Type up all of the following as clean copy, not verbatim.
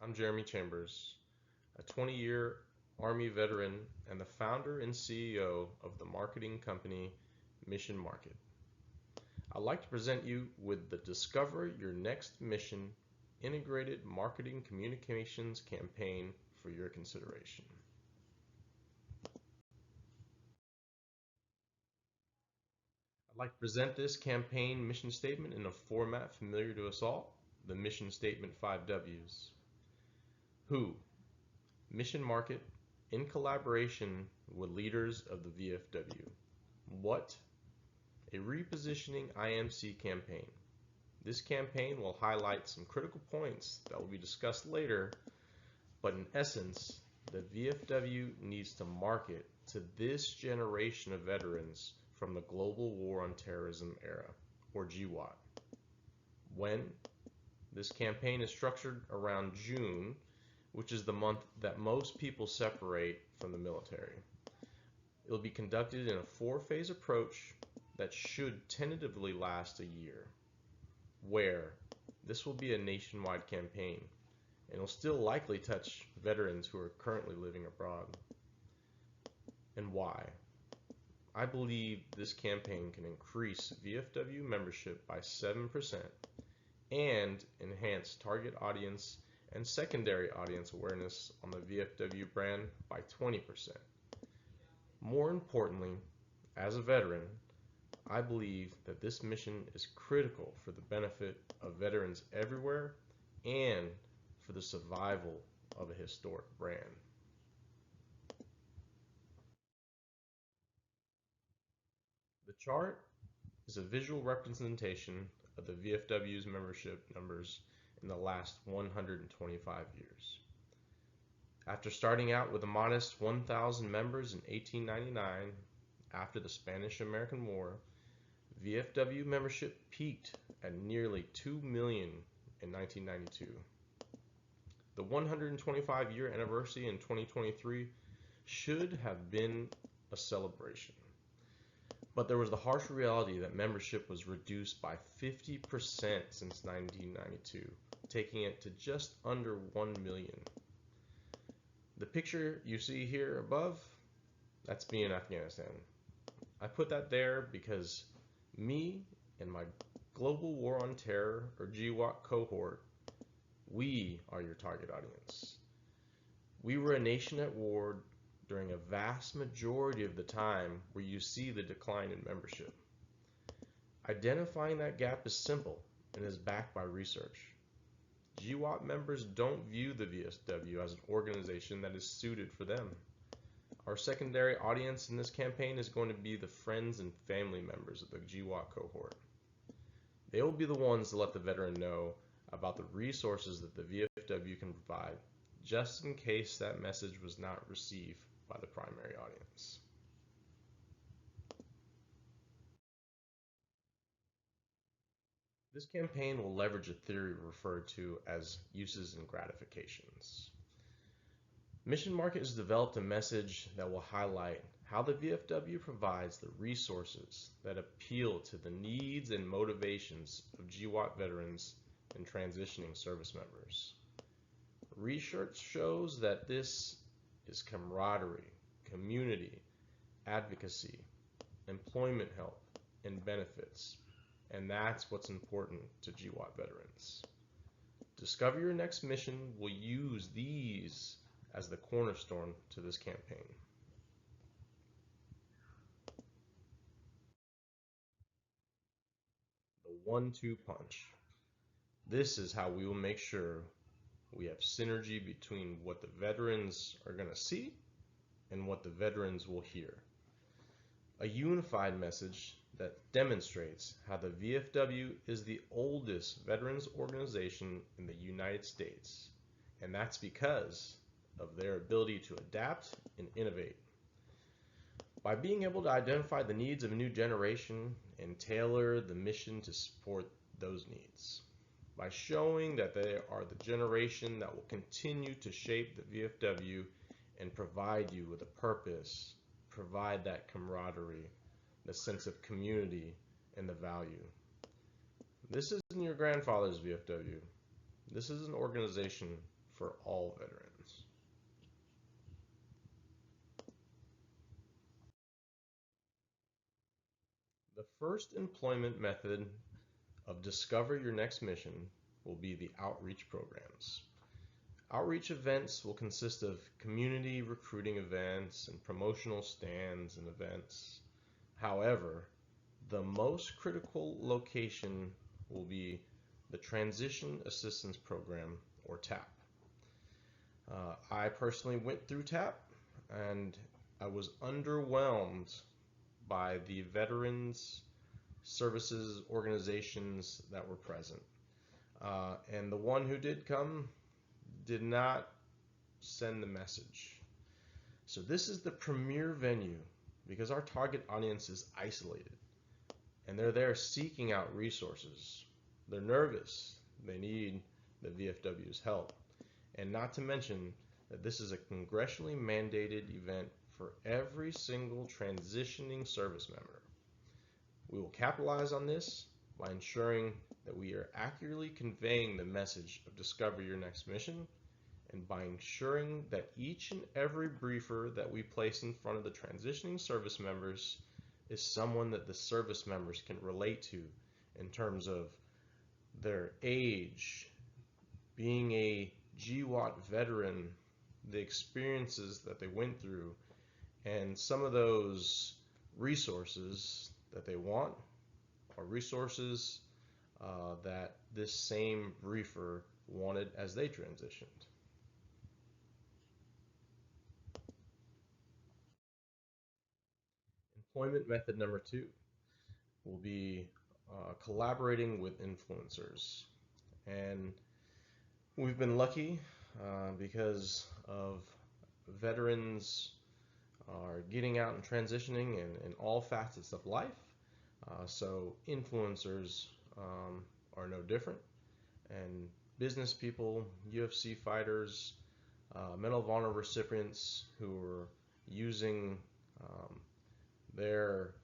I'm Jeremy Chambers, a 20-year Army veteran and the founder and CEO of the marketing company Mission Market. I'd like to present you with the Discover Your Next Mission integrated marketing communications campaign for your consideration. I'd like to present this campaign mission statement in a format familiar to us all, the mission statement 5Ws. Who? Mission Market in collaboration with leaders of the VFW. What? A repositioning IMC campaign. This campaign will highlight some critical points that will be discussed later, but in essence, the VFW needs to market to this generation of veterans from the Global War on Terrorism era, or GWOT. When? This campaign is structured around June, which is the month that most people separate from the military. It will be conducted in a 4-phase approach that should tentatively last a year. Where? This will be a nationwide campaign and will still likely touch veterans who are currently living abroad. And why? I believe this campaign can increase VFW membership by 7% and enhance target audience and secondary audience awareness on the VFW brand by 20%. More importantly, as a veteran, I believe that this mission is critical for the benefit of veterans everywhere and for the survival of a historic brand. The chart is a visual representation of the VFW's membership numbers in the last 125 years. After starting out with a modest 1,000 members in 1899, after the Spanish-American War, VFW membership peaked at nearly 2 million in 1992. The 125-year anniversary in 2023 should have been a celebration. But there was the harsh reality that membership was reduced by 50% since 1992, taking it to just under 1 million. The picture you see here above, that's me in Afghanistan. I put that there because me and my Global War on Terror, or GWOT cohort, we are your target audience. We were a nation at war during a vast majority of the time where you see the decline in membership. Identifying that gap is simple and is backed by research. GWOT members don't view the VFW as an organization that is suited for them. Our secondary audience in this campaign is going to be the friends and family members of the GWOT cohort. They will be the ones to let the veteran know about the resources that the VFW can provide, just in case that message was not received by the primary audience. This campaign will leverage a theory referred to as uses and gratifications. Mission Market has developed a message that will highlight how the VFW provides the resources that appeal to the needs and motivations of GWOT veterans and transitioning service members. Research shows that this is camaraderie, community, advocacy, employment help, and benefits, and that's what's important to GWOT veterans. Discover Your Next Mission will use these as the cornerstone to this campaign. The 1-2 punch. This is how we will make sure we have synergy between what the veterans are going to see and what the veterans will hear. A unified message that demonstrates how the VFW is the oldest veterans organization in the United States, and that's because of their ability to adapt and innovate. By being able to identify the needs of a new generation and tailor the mission to support those needs. By showing that they are the generation that will continue to shape the VFW and provide you with a purpose, provide that camaraderie, the sense of community, and the value. This isn't your grandfather's VFW. This is an organization for all veterans. The first employment method of Discover Your Next Mission will be the outreach programs. Outreach events will consist of community recruiting events and promotional stands and events. However, the most critical location will be the Transition Assistance Program, or TAP. I personally went through TAP and I was underwhelmed by the veterans services organizations that were present. And the one who did come did not send the message. So this is the premier venue because our target audience is isolated and they're there seeking out resources. They're nervous. They need the VFW's help. And not to mention that this is a congressionally mandated event for every single transitioning service member. We will capitalize on this by ensuring that we are accurately conveying the message of Discover Your Next Mission, and by ensuring that each and every briefer that we place in front of the transitioning service members is someone that the service members can relate to in terms of their age, being a GWOT veteran, the experiences that they went through, and some of those resources that they want are resources that this same briefer wanted as they transitioned. Employment method number 2 will be collaborating with influencers. And we've been lucky because of veterans are getting out and transitioning in all facets of life. So influencers are no different. And business people, UFC fighters, Medal of Honor recipients who are using their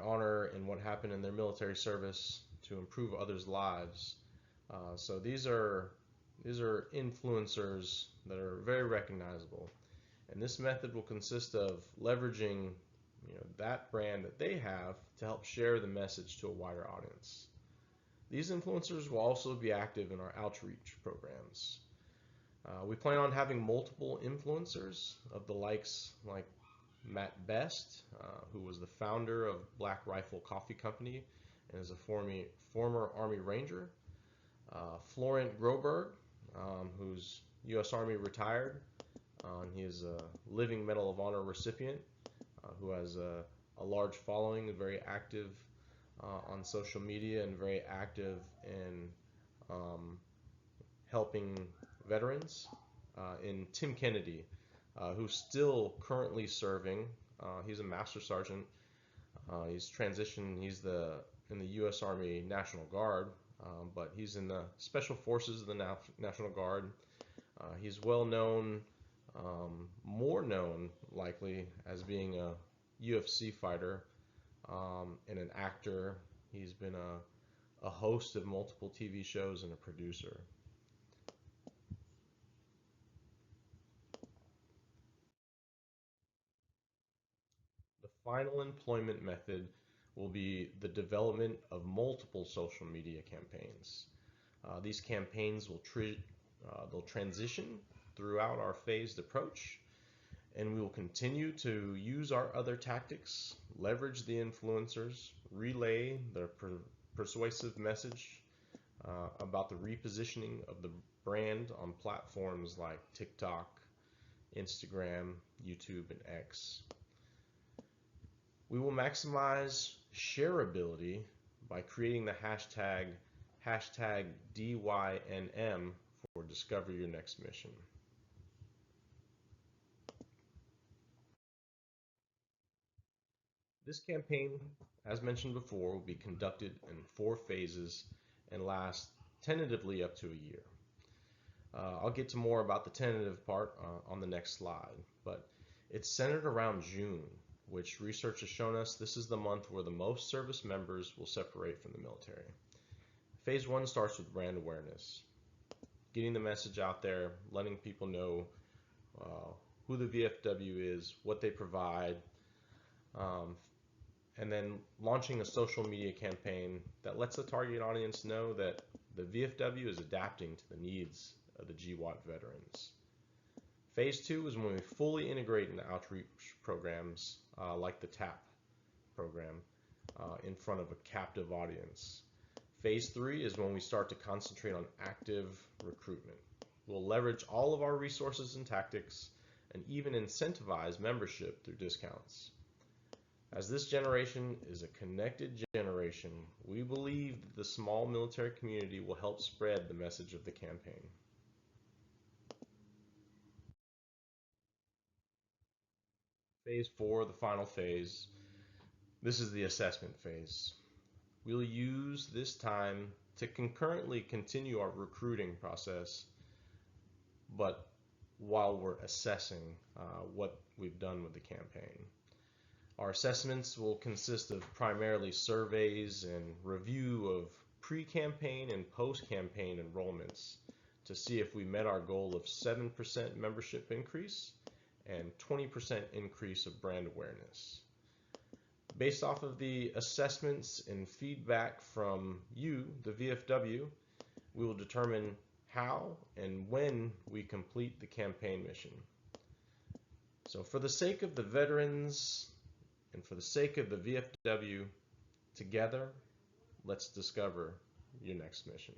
honor and what happened in their military service to improve others' lives. So these are influencers that are very recognizable, and this method will consist of leveraging that brand that they have to help share the message to a wider audience. These influencers will also be active in our outreach programs. We plan on having multiple influencers of the likes like Matt Best, who was the founder of Black Rifle Coffee Company and is a former Army Ranger. Florent Groberg, who's U.S. Army retired. He is a living Medal of Honor recipient who has a large following, very active on social media and very active in helping veterans. And Tim Kennedy, who's still currently serving. He's a Master Sergeant. He's transitioned. He's in the U.S. Army National Guard, but he's in the Special Forces of the National Guard. He's well known, more known likely as being a UFC fighter and an actor. He's been a host of multiple TV shows and a producer. The final employment method will be the development of multiple social media campaigns. These campaigns will they'll transition throughout our phased approach, and we will continue to use our other tactics, leverage the influencers, relay their persuasive message about the repositioning of the brand on platforms like TikTok, Instagram, YouTube, and X. We will maximize shareability by creating the hashtag #DYNM for Discover Your Next Mission. This campaign, as mentioned before, will be conducted in 4 phases and last tentatively up to a year. I'll get to more about the tentative part on the next slide, but it's centered around June, which research has shown us this is the month where the most service members will separate from the military. Phase 1 starts with brand awareness. getting the message out there, letting people know who the VFW is, what they provide, and then launching a social media campaign that lets the target audience know that the VFW is adapting to the needs of the GWOT veterans. Phase 2 is when we fully integrate into outreach programs like the TAP program in front of a captive audience. Phase 3 is when we start to concentrate on active recruitment. We'll leverage all of our resources and tactics and even incentivize membership through discounts. As this generation is a connected generation, we believe that the small military community will help spread the message of the campaign. Phase 4, the final phase. This is the assessment phase. We'll use this time to concurrently continue our recruiting process, but while we're assessing what we've done with the campaign. Our assessments will consist of primarily surveys and review of pre-campaign and post-campaign enrollments to see if we met our goal of 7% membership increase and 20% increase of brand awareness. Based off of the assessments and feedback from you, the VFW, we will determine how and when we complete the campaign mission. So for the sake of the veterans and for the sake of the VFW, together, let's discover your next mission.